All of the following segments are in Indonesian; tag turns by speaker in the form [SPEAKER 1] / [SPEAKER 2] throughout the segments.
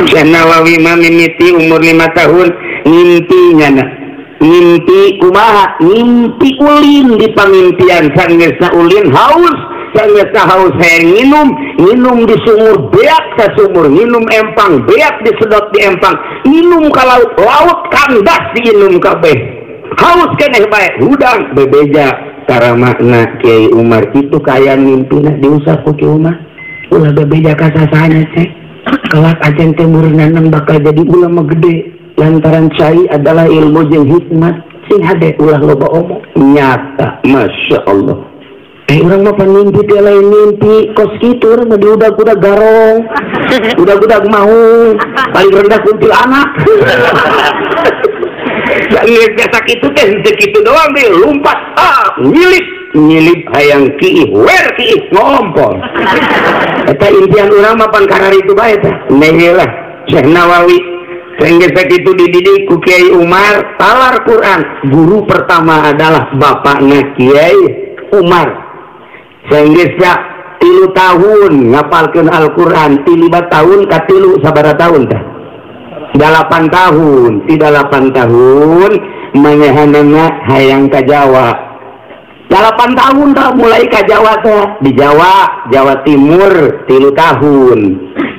[SPEAKER 1] Syekh Nawawi mah mimiti umur 5 tahun ngimpinya na. Ngimpi kumaha? Ngimpi ulin di pamimpian sanggeusna ulin haus, sanggeusna haus hayang nginum di sumur beak sa sumur, nginum empang beak disedot di empang, nginum ka laut, laut kandas diinum kabeh. Haus keneh bae, hudang bebeja karamakna Kiai Umar kitu kaya mimpina diusah ku Kiai Umar. Ulah bebeja kasasana teh. Kelak ajen teh meureunana bakal jadi ulama gede. Lantaran cai adalah ilmu jeung hikmat sing hade ulah loba omong nyata masya Allah. Urang mah pan mimpi teh lain mimpi kos kitu urang mah diudag-udag garong udag-udag mau paling rendah kuntil anak geus biasa kitu teh kitu doang deh lumpat nyilip hayang kiih wer kiih ngompol eta impian urang mah pan karar itu bae teh neheula Syekh Nawawi sehingga segitu dididik ku Kiai Umar talar Quran. Guru pertama adalah bapaknya Kiai Umar. Sehingga 3 tahun ngapalkeun Al-Quran, 5 tahun ka 3 sabaraha tahun tah? 8 tahun, tidak 8 tahun manyahanana hayang ka Jawa. 8 tahun dah mulai ka Jawa teh. Di Jawa Timur 3 tahun.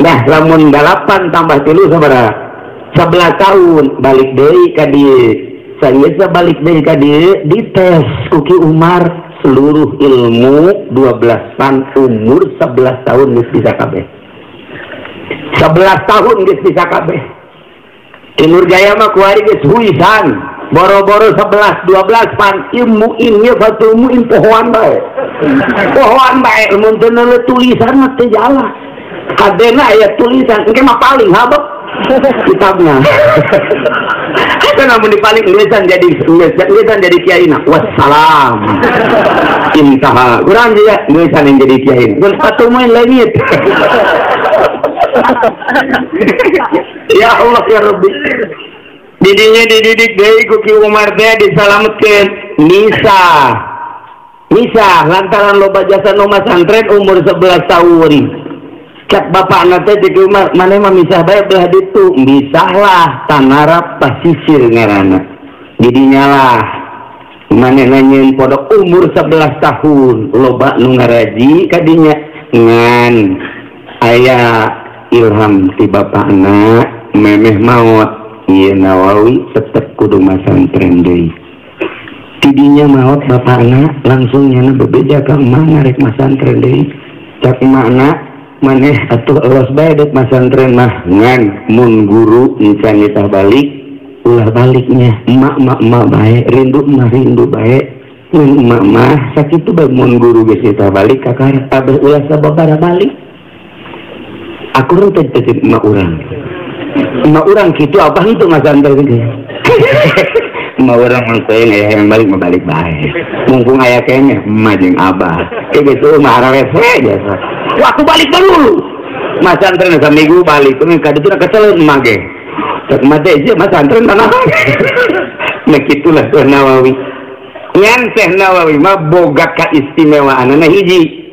[SPEAKER 1] Nah, lamun 8 tambah 3 sabaraha? 11 tahun balik deui ka dieu. Sayeuna balik deui ka dieu dites Uki Umar seluruh ilmu 12 pan umur 11 tahun geus bisa kabeh. 11 tahun geus bisa kabeh. Timur Jaya mah kuari geus huisan. Boro-boro 11 12 pan ilmu ieu satu ilmu pohoan bae. Pohoan bae mun teu neuleuh tulisan mah teu jala. Kadena aya tulisan engke mah paling habek kitabnya. Itu namun dipaling tulisan jadi kiai na wassalam intaha kurang dia tulisan yang jadi kiai dan satu main langit. Ya Allah ya Rabbi didinya dididik deui ku Ki Umar teh disalametkeun Nisa lantaran loba jasa nu masantren umur 11 tahun. Kat bapak anak teh di rumah mana mah misah bae belah ditu misahlah tanarap pasisir ngaranna didinya lah mana nanyain podok umur 11 tahun loba nu ngaraji kadinya ngan aya ilham ti bapak anak memeh maot ieu Nawawi tetep kudu masantren deui didinya maot bapak anak langsung nyana bebeja ka emak ngarek masantren deui cak emakna maneh atuh elos bae dek masantren mah ngan mun guru encan kita balik ulah baliknya emak bae rindu bae mun emak mah sakitu bae mun guru geus kita balik ka karep abeh ulah sababaraha balik aku rung teh emak urang kitu apa henteu masantren ge emak urang mun teh yang balik mah balik bae mumpung aya kene emak jeung abah kitu mah ararese biasa waktu balik dulu masantren saminggu balik tuh kada itu kesel emak ge cek mate aja masantren tanah nah gitulah Syekh Nawawi ngan Syekh Nawawi mah boga kaistimewaan hiji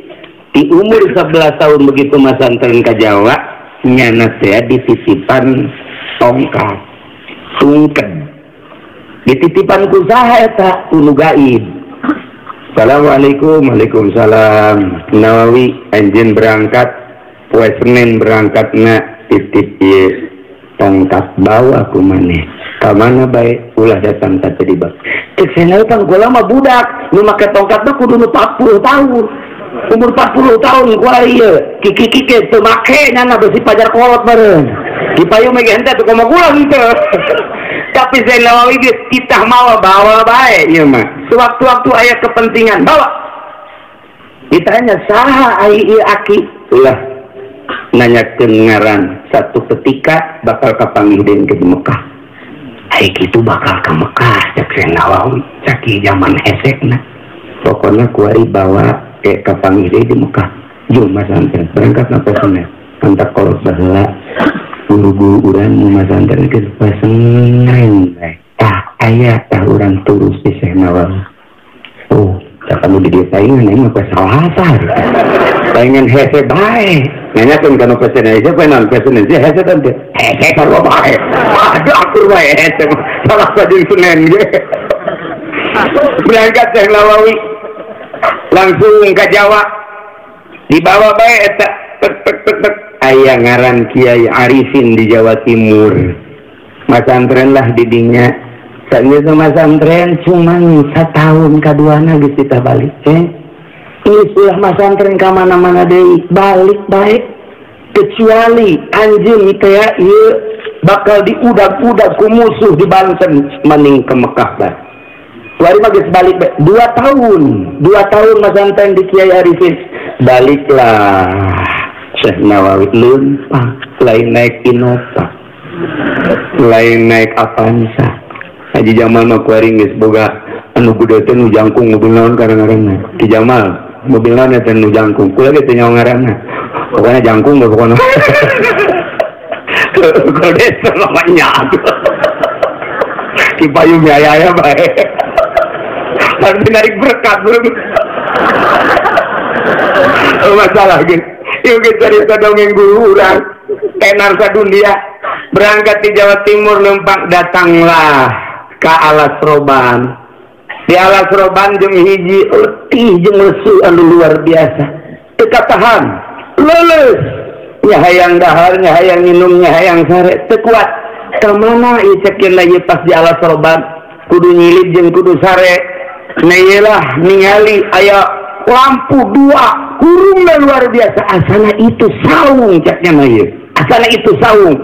[SPEAKER 1] di umur 11 tahun begitu masantren ka Jawa nyana teh dititipan tongkat tungked dititipan ku saha eta ulu gaib. Assalamualaikum. Waalaikumsalam. Nawawi anjeun berangkat poe Senin berangkatna titip ieu tongkat bawa ku maneh ka mana bae ulah datang ka teh dibak cek cenah kan gula mah budak nu make tongkat mah kudu 40 tahun umur 40 tahun gua ieu kiki teu make nyana besi pajar kolot bareng dipayung mege henteu teu komo gula henteu. Tapi Syekh Nawawi geus kitah mawa bawa bae ieu mah. Sewaktu-waktu aya kepentingan bawa. Ditanya saha ai ieu aki? Ulah nanyakeun ngaran satu ketika bakal kapanggih deui ke Mekah. Ai kitu bakal ka Mekah cek Syekh Nawawi caki zaman hesekna. Pokona kuari bawa kapanggih deui di Mekah. Jum masantren berangkat na posna. Antak kolot baheula. Guru urang nu masantren geus pasengan tah aya tah urang turus di Syekh Nawawi. Oh kamu di dia saingan emang salah pengen hese baik nanya kan kalau pesen aja pengen pesen aja hese kan hese kalau baik ada aku baik hese salah saja Senin berangkat Syekh Nawawi langsung ke Jawa dibawa baik ayah ngaran Kiai Arifin di Jawa Timur masantren lah didinya saat itu masantren cuman 1 tahun kaduana geus kita balik ini sudah masantren ke mana-mana deh balik baik kecuali anjing kayak iya bakal diudak-udak ku musuh di Banten mending ke Mekah bah wari magis balik 2 tahun masantren di Kiai Arifin baliklah Syekh Nawawi lumpah lain naik Innova lain naik Avanza Haji Jamal mah kuaring geus boga anu gede teh nu jangkung mobil naon karang-karangna Ki Jamal mobil naon teh nu jangkung kula ge teh nyawa ngaranna pokona jangkung mah pokona gede namanya Ki payung aya bae harus narik berkat masalah gitu yuk kita cerita dongeng guru urang tenar sadunia berangkat di Jawa Timur lempang datanglah ke Alas Roban di Alas Roban jeung hiji letih jeung lesu anu luar biasa teka tahan leles nyahayang dahar nyahayang minum nyahayang sare teu kuat kamana ieu cekeun lagi pas di Alas Roban kudu nyilid jeung kudu sare nailah ningali aya lampu 2 kurung luar biasa asana itu saung caknya mah ieu asana itu saung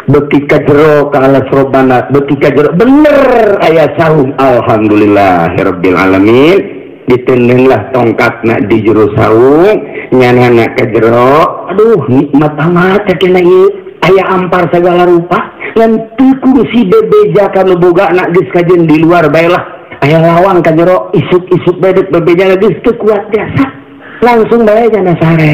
[SPEAKER 1] beuki ka jero ka Alas Robana beuki ka jero bener aya saung alhamdulillahirabbil alamin ditendenglah tongkatna di jero saung nyanana ka jero aduh nikmat amat cakna ieu aya ampar segala rupa ngan teu si bebeja kanu bogana geus kajen di luar bae lah aya lawang ka jero isuk-isuk bedek bebeja geus teu kuat biasa langsung bae jana sare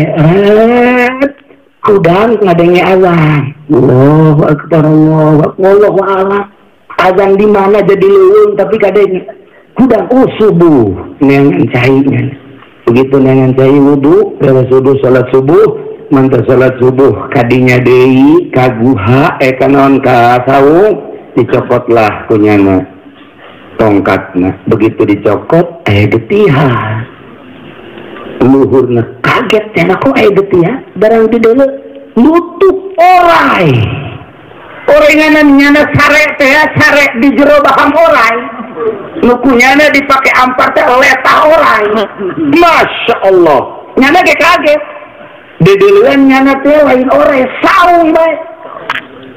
[SPEAKER 1] kudang ngadenge azan Allahu akbar Allahu a'lam azan di mana jadi leuweung tapi kadenge kudang subuh neangan cainya begitu neangan cai wudu beres wudu salat subuh mantap salat subuh kadinya deui kaguha kanaon ka saung dicopotlah kunyana tongkatna begitu dicokot getihan luhurna kaget cenah kok getihan barang di deuleu nutup orai orenganan nyana sare teh sare di jero baham orai nukunyana dipake ampar teh letah orai Masya Allah nyana ge kaget di deuleuan nyana teh lain orai saung bae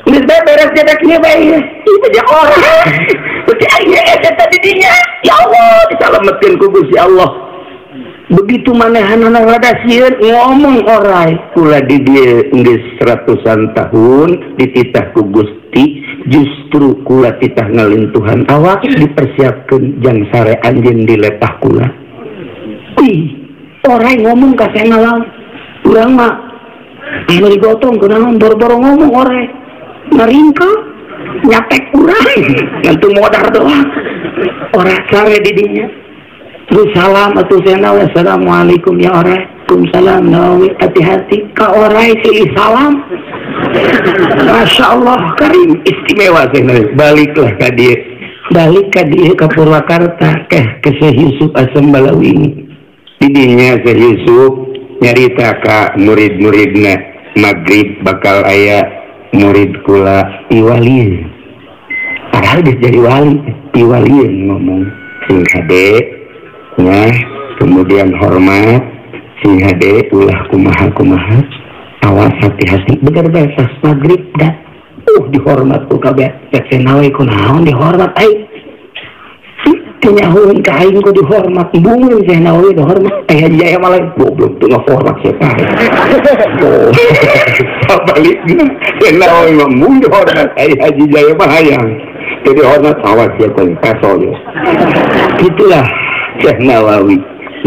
[SPEAKER 1] geus beres cedak ieu bae itu je orai berarti aya eta tadi dinya ya Allah disalametkeun ku Gusti Allah begitu manehanana ngadasieun ngomong orai kula di dieu geus ratusan tahun dititah ku Gusti justru kula titah ngalintuhan awak dipersiapkeun jang sare anjeun di letah kula orai ngomong ka saya lawan urang mah anu digotong kunaon boro-boro ngomong orai ngaringkel nyatek urang ngantu modar doang ora sare di dinya terus salam atuh Nawawi assalamualaikum ya orai Waalaikumsalam Nawawi hati-hati ka orai silih salam Masya Allah karim istimewa Nawawi baliklah ka dieu balik ka dieu ka Purwakarta ke Syekh Yusuf Asem Balawi didinya Syekh Yusuf nyarita ka murid-muridna magrib bakal aya murid kula iwali padahal geus jadi wali iwali ngomong sing hade ya, kemudian hormat sing hade ulah kumaha awas hati-hati bener beres magrib dah dihormat ku kabeh cek Nawawi kunaon dihormat ai tinyahueun ka aing ku dihormat bungeun Syekh Nawawi dihormat aya jaya malah goblok teu ngahormat siapa sabalikna Syekh Nawawi mah mun dihormat ai Haji Jaya mah hayang teu dihormat awas siapa kaso ya itulah Syekh Nawawi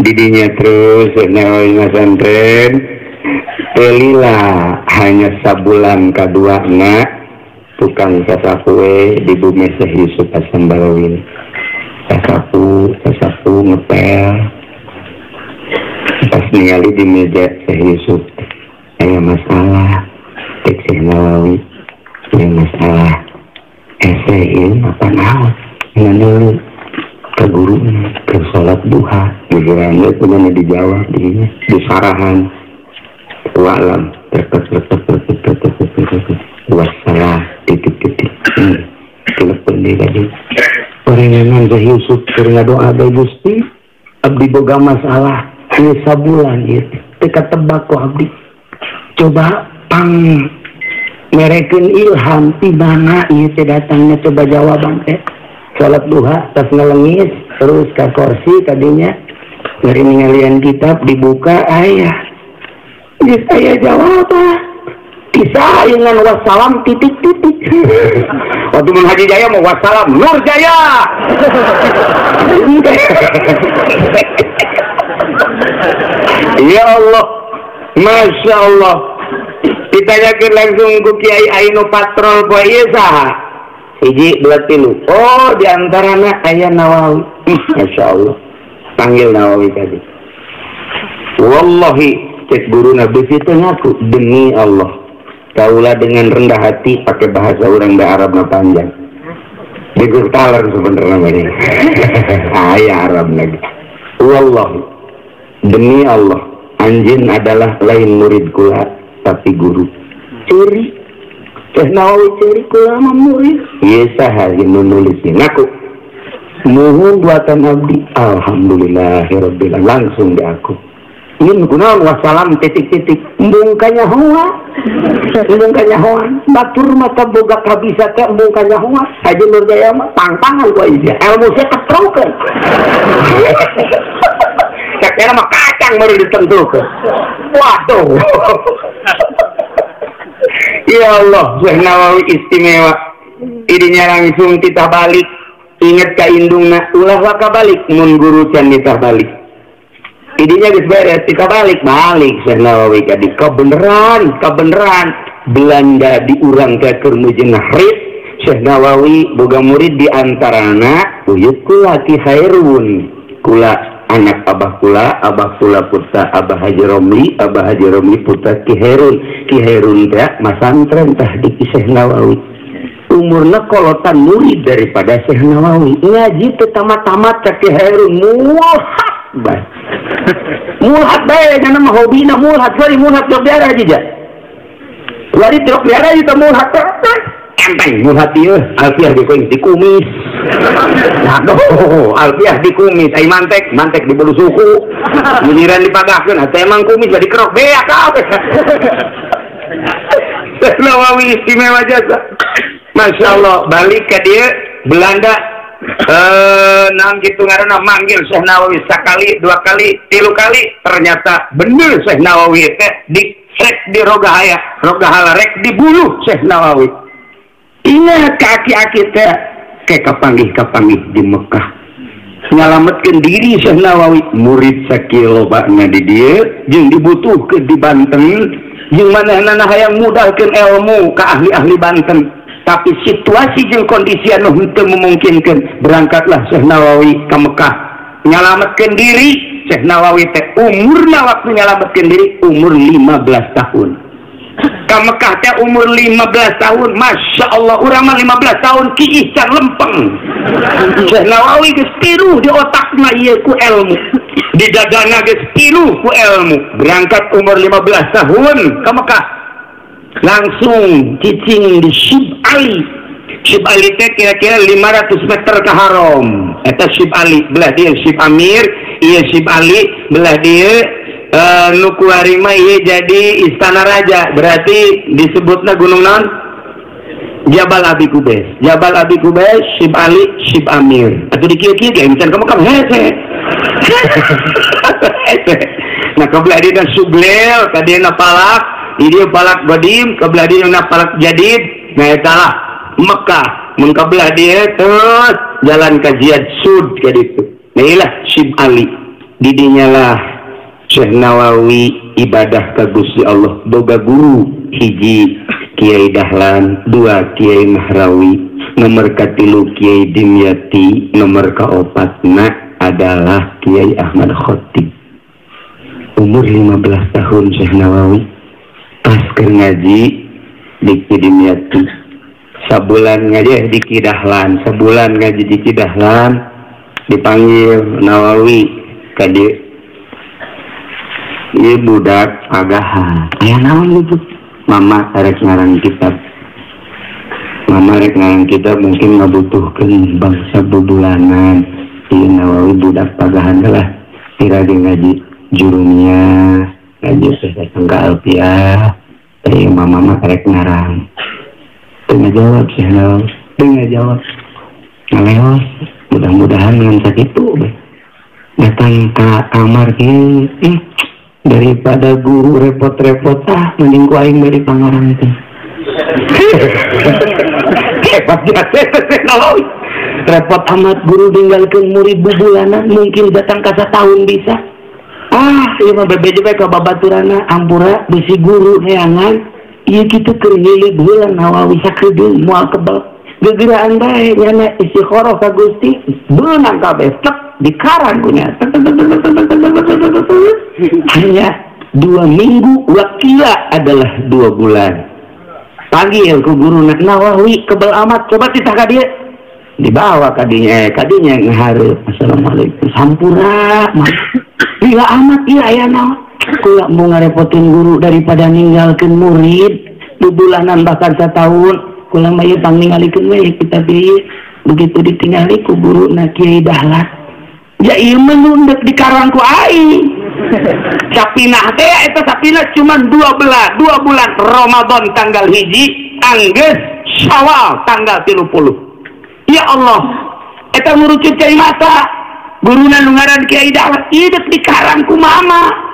[SPEAKER 1] didinya terus Syekh Nawawi ngasantren belilah hanya sabulan kaduana tukang sasapu di bumi Syekh Yusuf Asem Balawi sasapu ngepel Pas ningali di meja Syekh Yusuf aya masalah cek Syekh Nawawi aya masalah esein apa naon ngeuneuh ke gurunya ke sholat duha giliran itu mana dijawab di sarahan walam wassalam titik-titik telepon dia tadi perengangan Syekh Yusuf keur doa bae Gusti abdi boga masalah ini sabulan gitu teka tebak ku abdi coba pang merekeun ilham tibana ieu teh datangnya coba jawaban teh salat duha tas ngelengis terus ka kursi tadinya dari ningalian kitab dibuka aya geus aya jawaban kisah dengan wassalam titik-titik waktu mun Haji Jaya mau wassalam Nur Jaya ya Allah Masya Allah ditanyakan langsung ku Kiai Ainu patrol poe ieu saha hiji dua tilu oh diantaranya aya Nawawi Masya Allah panggil Nawawi tadi wallahi cek guru Nabi itu ngaku demi Allah kaulah dengan rendah hati pakai bahasa orang da Arab na panjang digurtaler sebenarnya ini aya Arab lagi wallahi demi Allah anjin adalah lain murid kula tapi guru curi Syekh Nawawi curi kula mah murid ieu saha nu nulisnya ngaku muhun buatan abdi alhamdulillahirabbil alamin langsung di aku ini kunaon wassalam titik-titik embung kanyahoa batur mata boga kabisa teh embung kanyahoa Haji Nur Jaya mah pang-pangan ku ieu ilmu teh ketrokeun sakera mah kacang baru ditentukeun waduh ya Allah Syekh Nawawi istimewa idinya langsung kita balik inget ka indungna ulah waka balik mun guru can kita balik idinya geus beres kita balik Syekh Nawawi ka di kebenaran Belanda diurang ke kermujeng Rit Syekh Nawawi boga murid di antarana uyut kula Ki Khairun kula anak abah kula putra Abah Haji Romli putra Ki Khairun teh masantren tah di Syekh Nawawi umurna kolotan murid daripada Syekh Nawawi ngaji teh tamat-tamat ka Ki Khairun mulhat bae nya mah hobina mulhat jog daerah aja lari jog daerah itu mulhat enteng mulhat ieu alfiah di kumis aduh alfiah di kumis ai mantek di bulu suku giliran dipagahkeun atuh emang kumis jadi kerok beak kabeh Nawawi istimewa jasa Masya Allah balik ke dia Belanda nang gitu ngaranna manggil Syekh Nawawi sekali dua kali tilu kali ternyata bener Syekh Nawawi teh rek di rogahala rek dibunuh Syekh Nawawi ingat kaki-kaki teh kayak kapanggih di Mekah nyalametkeun diri Syekh Nawawi murid sakilobana di dieu jeung dibutuhkeun di Banten jeung manehna hayang mudahkeun ilmu ka ahli-ahli Banten tapi situasi jeung kondisi anu henteu memungkinkan berangkatlah Syekh Nawawi ke Mekah nyalametkeun diri Syekh Nawawi teh umurna waktu nyalametkeun diri umur 15 tahun ke Mekah teh umur 15 tahun Masya Allah urang mah 15 tahun kiih can lempeng Syekh Nawawi geus tiru di otakna ieu ku ilmu di dadana geus tiru ku ilmu berangkat umur 15 tahun ke Mekah langsung cicing di Syib Ali teh kira-kira 500 meter ke haram eta Syib Ali belah dia Syib Amir iya Syib Ali belah dia nuku harima iya jadi istana raja berarti disebutna gunung naon Jabal Abi Kubais Syib Ali Syib Amir atau dikieu-kieu ge misalkan kamu hese nah kebelah dia Sublel kadina Palak dia Palak Godim kebelah dia Palak Jadid nah etalah Mekah mun kebelah dia terus jalan ke Jihad Sud kayak gitu nah ilah Syib Ali didinya lah Syekh Nawawi ibadah ka Gusti Allah boga guru hiji Kiai Dahlan dua Kiai Mahrawi nomor katilu Kiai Dimyati nomor kaopatna adalah Kiai Ahmad Khotib umur 15 tahun Syekh Nawawi pas ke ngaji di Kidimyati sebulan ngaji di Kidahlan, sebulan ngaji di Kidahlan dipanggil Nawawi ka dieu ieu budak pagahan aya naon itu mama arek ngarang kitab mungkin ngabutuhkeun bangsa bubulanan ieu Nawawi budak pagahan lah tira di ngaji jurumnya ngaji sesangga alfiah mama arek ngarang tengah jawab sih tengah jawab ngaleos mudah-mudahan dengan sakitu datang ke kamar ki daripada guru repot-repot mending ku aing beri pangarang teh hebat jatuh repot amat guru tinggalkeun murid bubulanan mungkin datang ka satahun bisa ieu mah bebeje bae ka babaturana ampura bisi guru neangan ieu kitu keur nyilih bulan Nawawi sakedeung moal kebal gegeraan bae nyana istikharah ka Gusti beunang kabeh tek dikarang punya hanya 2 minggu wakila adalah 2 bulan panggil ku guru Nawawi kebal amat coba titah ka dieu dibawa kadinya ngahareup assalamualaikum sampura gila amat ieu aya naon kula mau ngarepotin guru daripada ninggalkeun murid bubulanan bahkan setahun kula mah ieu pangningalikeun we kita begitu ditinggali ku guruna Kiai Dahlan ya ieu menunduk di karang ku aing sapinah teh eta sapinah cuma 2 bulan Ramadan tanggal 1 anggeus Syawal tanggal 30 ya Allah eta murucut cai masa guruna nu ngaran Kiai Dahlan ieu di karang ku mama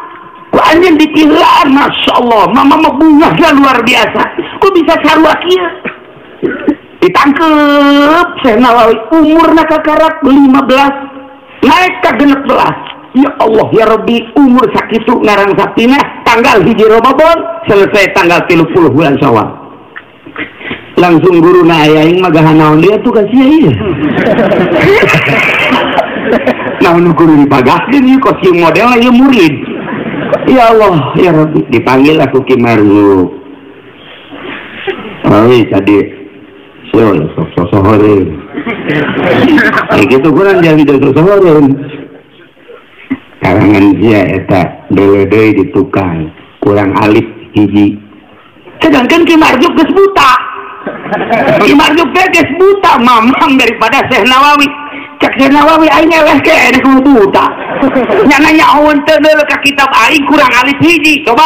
[SPEAKER 1] ku anjeun dipilaan masyaallah mama mah bungahna luar biasa ku bisa sarua kieu ditangkep Syekh Nawawi umurna kakarak 15 naik ka 16 ya Allah ya Rabbi umur sakitu ngarang sapinah tanggal 1 Ramadan selesai tanggal 30 bulan Syawal langsung guruna aya aing mah gahanaon dia tuh ka sia ieu naon guru dipagahkeun ieu kostum model ieu murid ya Allah ya Rabbi dipanggil aku Ki Marzuq tadi sosohoreun gitu kurang jadi sosohoreun karangan dia eta deui di tukang kurang alif hiji sedangkan Ki Marzuq geus buta Ki Marzuq geus buta mamang daripada Syekh Nawawi cak Syekh Nawawi aing eleh ke enek buta nyana nyahoeun teu deul ka kitab aing kurang alif hiji coba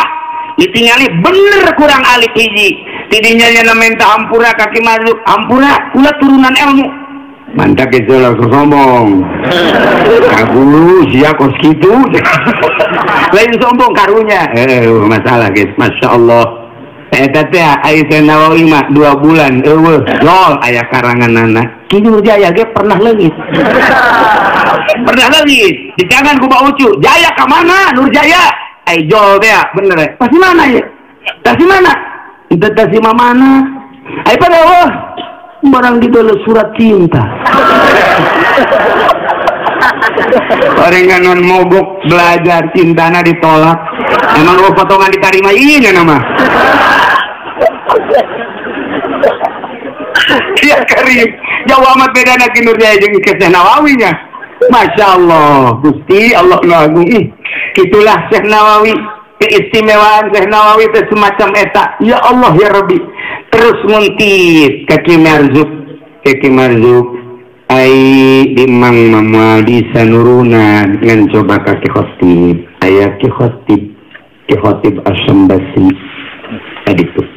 [SPEAKER 1] ditingali bener kurang alif hiji tidinya nyana minta hampura ka Ki Marzuq hampura kula turunan ilmu mantap itu langsung sombong kagulu sia kos kitu lain sombong karunya masalah guys Masya Allah eta teh Syekh Nawawi mah 2 bulan eueuh lol aya karanganana Ki Nurjaya ge pernah leungit di tangan ku Mbak Ucu Jaya ka mana Nurjaya jol teh bener pasti mana ya pasti mana itu tasi mana pada barang ditulis surat cinta orang non mogok belajar cintana ditolak emang lo potongan diterima ini nama ya Karim jauh amat beda nak Nurjaya jeung Syekh Nawawi nya Masya Allah Gusti Allah Agung itulah Syekh Nawawi keistimewaan Syekh Nawawi itu semacam eta ya Allah ya Rabbi terus nguntit Ki Marzuq ai dimang mama di sanurunan ngan coba ka Ki Khotib aya Ki Khotib Asyambasi tadi tuh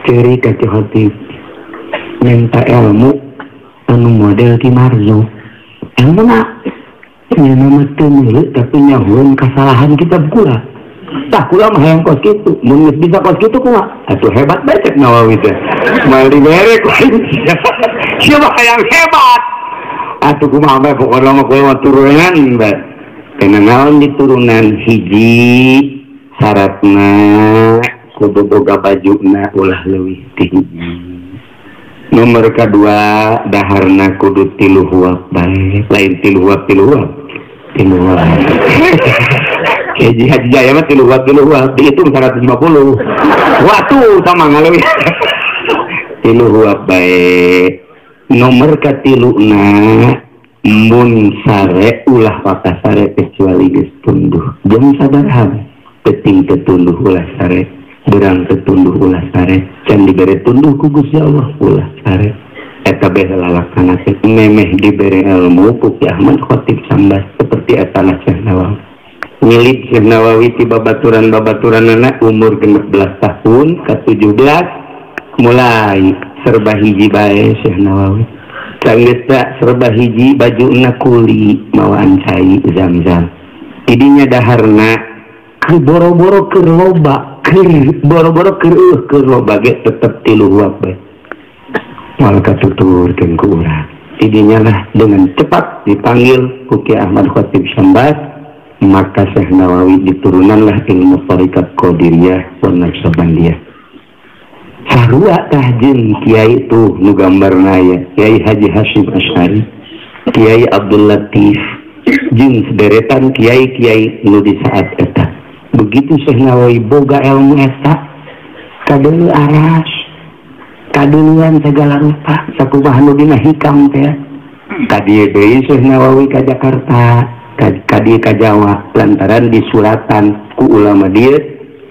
[SPEAKER 1] ceri ka Ki Khotib minta ilmu anu model Ki Marzuq ilmu na nama teu milu tapi nyahueun kesalahan kitab kula tah kula mah hayang kos kitu mun bisa kos kitu kumaha atuh hebat bae Syekh Nawawi teh moal dibere ku sia mah hayang hebat atuh kumaha bae pokona mah kula turunan bae kana naon diturunan hiji syaratna kudu boga bajuna ulah leuwih ti hiji nomor kedua daharna kudu 3 huap bae lain 3 huap Haji Jaya mah 3 dihitung 150. Waktu sama ngalewi. 3 bae. Nomor katiluna mun sare ulah pakasare kecuali geus tunduh. Jam sabaraha penting ketunduh ulah sare. Berang ketunduh ulah sare. Can dibere tunduh ku Gusti Allah ulah sare. Eta bae lalaksanakeun memeh dibere ilmu ku Ki Ahmad Khatib Sambas seperti eta Syekh Nawawi. Milik Syekh Nawawi ti babaturan-babaturanna umur 16 tahun ke 17 mulai serba hiji bae Syekh Nawawi. Sanggeus serba hiji bajuna kuli mawaan cai Zam-Zam. Idinya daharna keur boro-boro keur loba, keur boro-boro keur loba ge tetep 3 uap bae. Mal katuturkeun ku urang. Idinya lah dengan cepat dipanggil ku Ki Ahmad Khatib Sambas. Maka Syekh Nawawi diturunanlah ilmu Thariqat Qadiriyah wa Naqsabandiyah. Sarua tahjin kiai itu nu gambarna ya Kiai Haji Hasyim Asy'ari, Kiai Abdul Latif, jeung sederetan kiai-kiai nu di saat eta. Begitu Syekh Nawawi boga ilmu eta kadeuleu aras, kaduluan segala rupa sakumaha nu dina hikam teh. Kadieu deui Syekh Nawawi ka Jakarta. Kadi ka Jawa lantaran disuratan ku ulama dia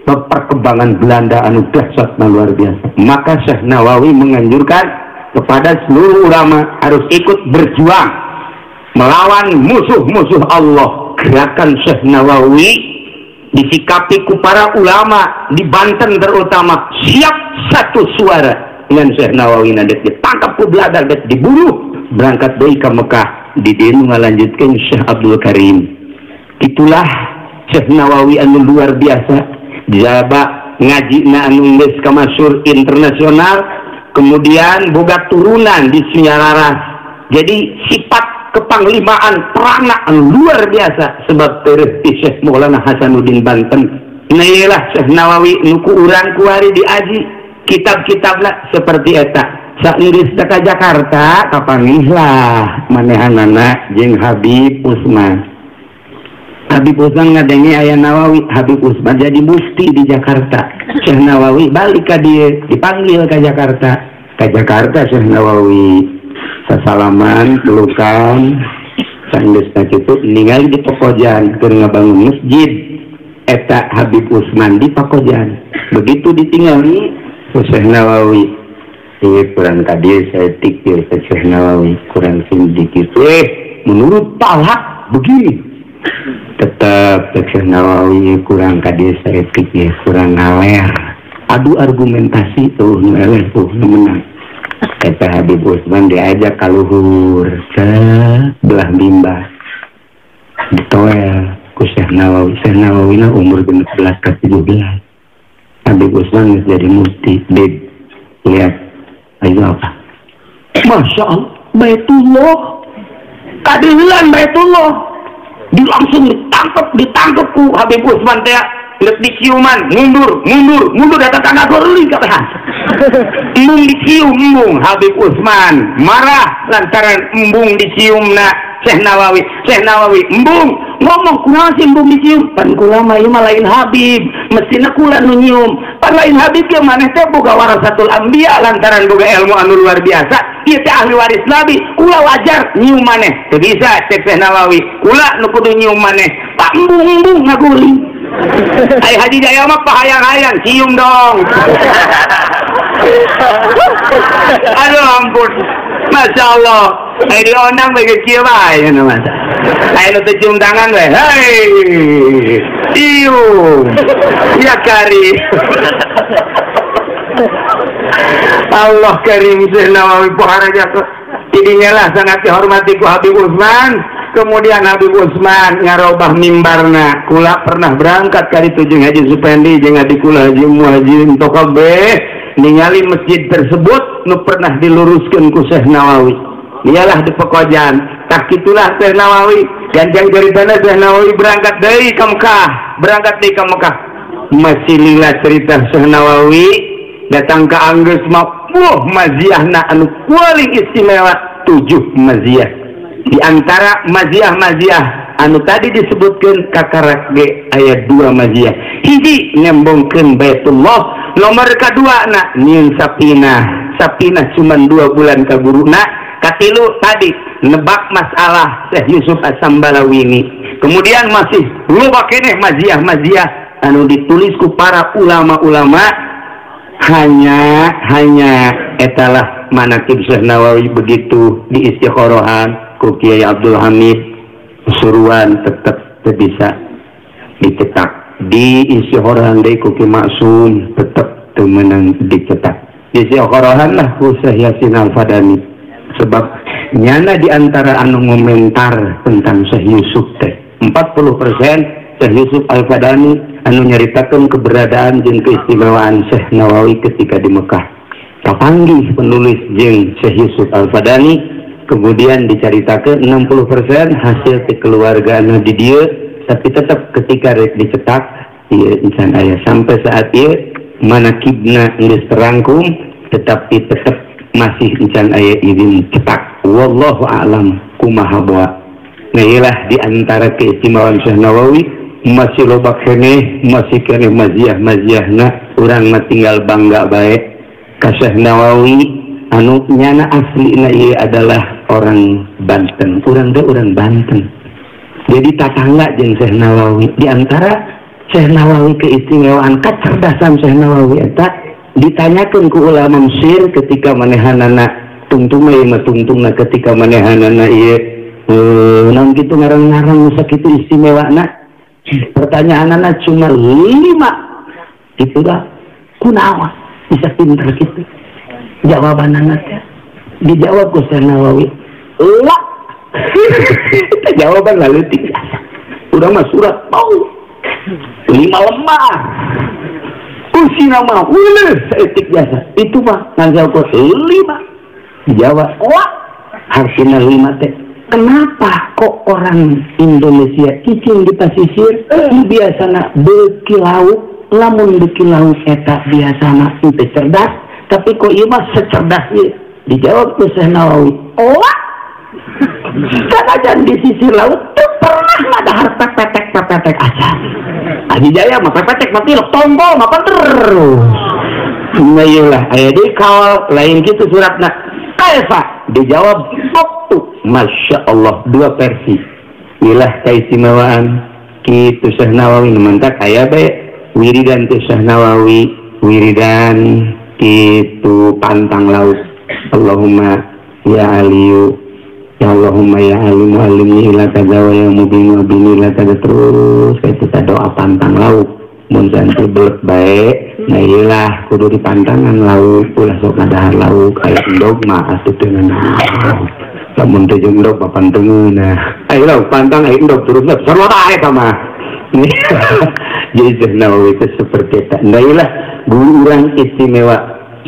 [SPEAKER 1] perkembangan Belanda anu dahsyatna luar biasa. Maka Syekh Nawawi menganjurkan kepada seluruh ulama harus ikut berjuang melawan musuh-musuh Allah. Gerakan Syekh Nawawi disikapi ku para ulama di Banten terutama siap satu suara dengan Syekh Nawawi nadet ditangkap ku Belanda dan dibunuh berangkat dari ke Mekah. Di dia ngalanjutkan Syekh Abdul Karim. Itulah Syekh Nawawi anu luar biasa. Jaba ngaji na anu geus kamasyhur internasional, kemudian boga turunan di Sunyararas. Jadi sifat kepanglimaan perana anu luar biasa sebab teureus ti Syekh Maulana Hasanuddin Banten. Nah iyalah Syekh Nawawi nu ku urang kuari diaji kitab-kitabna seperti eta. Saeureus ka Jakarta kapanggihlah manehanana jeung Habib Usman. Habib Usman ngadenge aya Nawawi, Habib Usman jadi mufti di Jakarta. Syekh Nawawi balik ka dieu, dipanggil ka Jakarta. Ka Jakarta Syekh Nawawi sasalaman pelukan sanggeus kitu ningali di Pakojan keur ngabangun masjid. Eta Habib Usman di Pakojan. Begitu ditinggali Syekh Nawawi. Ini kurang kadir saya tikir ke Syekh Nawawi kurang sedikit. Menurut Talak begini. Tetap Syekh Nawawi kurang kadir saya tikir kurang ngaler. Adu argumentasi tuh ngaler tuh menang. Kata Habib Usman diajak kaluhur sebelah bimbah. Ditoel ku Syekh Nawawi. Syekh Nawawi umur 16 ke 17. Habib Usman jadi mufti. Lihat. Ayo apa? Masya Allah, Baitullah, kadilan Baitullah, langsung ditangkap ku Habib Usman teh, lihat diciuman, mundur datang tangga gorli katakan, embung dicium embung Habib Usman marah lantaran embung diciumna Syekh Nawawi embung ngomong kunaon sih embung dicium pan kula mah ieu mah lain Habib mestina kula nu nyium pan lain Habib ge maneh teh boga warasatul anbiya lantaran boga ilmu anu luar biasa ieu teh ahli waris nabi kula wajar nyium maneh teu bisa cek Syekh Nawawi kula nu kudu nyium maneh pak embung ngaguling ai Haji Jaya mah pahayang-hayang cium dong. Aduh ampun, Masya Allah. Ai diondang bagi kieu bae anu mah. Ai nu teu cium tangan we. Hei. Cium. Ya Karim. Allah Karim Syekh Nawawi poharaja idinya lah sangat dihormati ku Habib Usman. Kemudian Habib Usman ngarobah mimbarna. Kula pernah berangkat kali itu jeung Haji Supendi jeung adi kula Haji Muhajin Tokabe ningali masjid tersebut nu pernah diluruskeun ku Syekh Nawawi. Iyalah di Pekojan. Tak itulah Syekh Nawawi. Ganjang ceritana Syekh Nawawi berangkat dari ke Mekah. Masih lila cerita Syekh Nawawi datang ke Anggeus mah maziahna anu paling istimewa 7 maziah. Di antara maziah-maziah anu tadi disebutkan kakarak ge ayat 2 maziah. Hiji nembongkeun Baitullah, nomor kedua na nyieun sapinah cuman 2 bulan ka guruna, katilu tadi nebak masalah Syekh Yusuf As-Sambalawini. Kemudian masih loba keneh maziah anu ditulis ku para ulama-ulama, hanya etalah manaqib Syekh Nawawi begitu di Istiqorohan ku Kiai Abdul Hamid Suruhan tetap bisa dicetak. Di Istiqorohan deui ku Ki Maksum tetap teu meunang dicetak. Di Istiqorohan lah ku Syekh Yasin Al-Fadani, sebab nyana di antara anu ngomentar tentang Syekh Yusuf teh 40% Syekh Yusuf Al-Fadani anu nyaritakeun keberadaan jeung keistimewaan Syekh Nawawi ketika di Mekah. Kapanggih penulis jeung Syekh Yusuf Al-Fadani, kemudian dicaritakeun 60% hasil ti keluarga anu di dieu, tapi tetap ketika rek dicetak ieu encan aya sampai saat ieu manaqibna geus terangkum, tetapi tetap masih encan aya izin cetak. Wallahu a'lam kumaha bawa. Nah iyalah di antara keistimewaan Syekh Nawawi, masih loba keneh masih keneh maziah-maziahna urang mah tinggal bangga bae ka Syekh Nawawi anu nyana aslina ieu adalah orang Banten, urang teh urang Banten. Jadi tatangga jeung Syekh Nawawi. Di antara Syekh Nawawi keistimewaan kecerdasan Syekh Nawawi eta ditanyakeun ku ulama Mesir ketika manehanana tungtungna ketika manehanana ieu naon kitu ngarang-ngarang sakitu istimewana. Pertanyaanana cuma 5. Itulah kunaon bisa pinter gitu. Jawabanana teh dijawab ku Syekh Nawawi. Lah. Jawaban lalu tiga. Urang mah surat mau 5 lembar. Usi nama ulah etik biasa. Itu mah ngajawab 5. Dijawab, wah, harusnya 5 teh. Kenapa kok orang Indonesia cicing di pasisir biasana beki lauk, lamun beki lauk eta biasana itu cerdas, tapi kok ieu mah secerdas ieu? Dijawab ku Syekh Nawawi, wah, kanajan di sisi laut tuh pernah ada harta petek aja. Aji Jaya mah petek mati lo tombol mah terus. Nah iyalah aya deui kawal lain gitu suratna. Kaifa? Dijawab waktu. Masya Allah 2 versi. Ilah keistimewaan kitu Syekh Nawawi mantak aya bae wiridan tu Syekh Nawawi, wiridan kitu pantang laut. Allahumma ya aliyu ya Allahumma ya alimu alimni ila kada wa ya mubinu abini ila kada, terus itu doa pantang laut mun jantu belet bae. Nah iyalah kudu di pantangan laut ulah sok ngadahar laut aya endog mah atuh teu lamun teu jeung endog papan tengeuna ayo pantang aya endog turun sarua eta mah. Jadi Syekh Nawawi itu seperti itu. Nah iyalah guru urang istimewa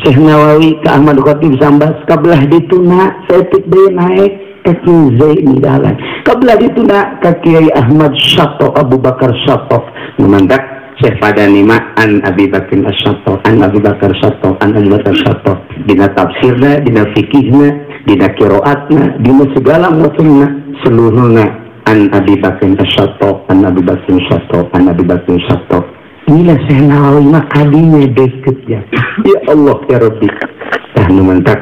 [SPEAKER 1] Syekh Nawawi ke Ahmad Khatib Sambas kabelah dituna setik bae naik ke Zaini dalan kabelah dituna ka Kiai Ahmad Syato Abu Bakar Syato memandak Syekh Fadani ma an Abi Bakar Syato an Abi Bakar Syato an Abi Bakar Syato dina tafsirna dina fikihna dina qiraatna dina segala macamna seluruhna an Abi Bakar Syato an Abi Bakar Syato an Abi Bakar Syato. Inilah Syekh Nawawi mah kadinya deket ya. Ya Allah ya Rabbi. Tah nu mantak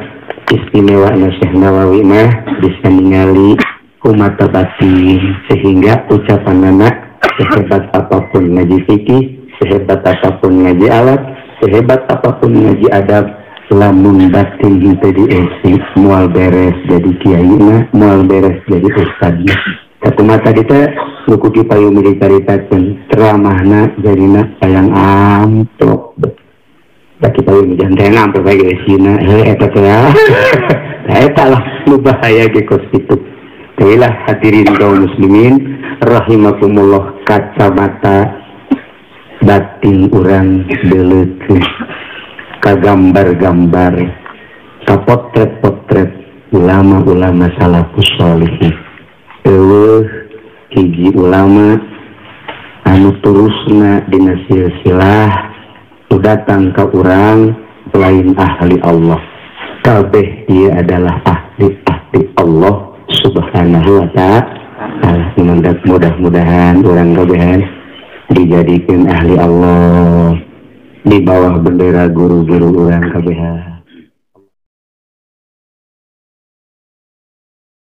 [SPEAKER 1] istimewanya Syekh Nawawi mah bisa ningali kumata batin sehingga ucapanana sehebat apapun ngaji fikih, sehebat apapun ngaji alat, sehebat apapun ngaji adab, lamun batin henteu diisi moal beres jadi kiaina, moal beres jadi ustadna. Kumaha tadi teh nuku dipayung dicaritakeun ceramahna jarina sayang amplop. Da kipayung janten amplop bae geusina eta teh ya. Eta lah nu bahaya ge kos kitu. Baiklah hadirin kaum muslimin rahimakumullah, kacamata batin urang deuleukeun ka gambar-gambar ka potret-potret ulama-ulama salafus sholihin. Hiji ulama anu terusna dina silsilah datang ka urang lain ahli Allah, kabeh dia adalah ahli Allah subhanahu wa ta'ala. mudah-mudahan orang kabehan dijadikan ahli Allah di bawah bendera guru-guru orang kabehan.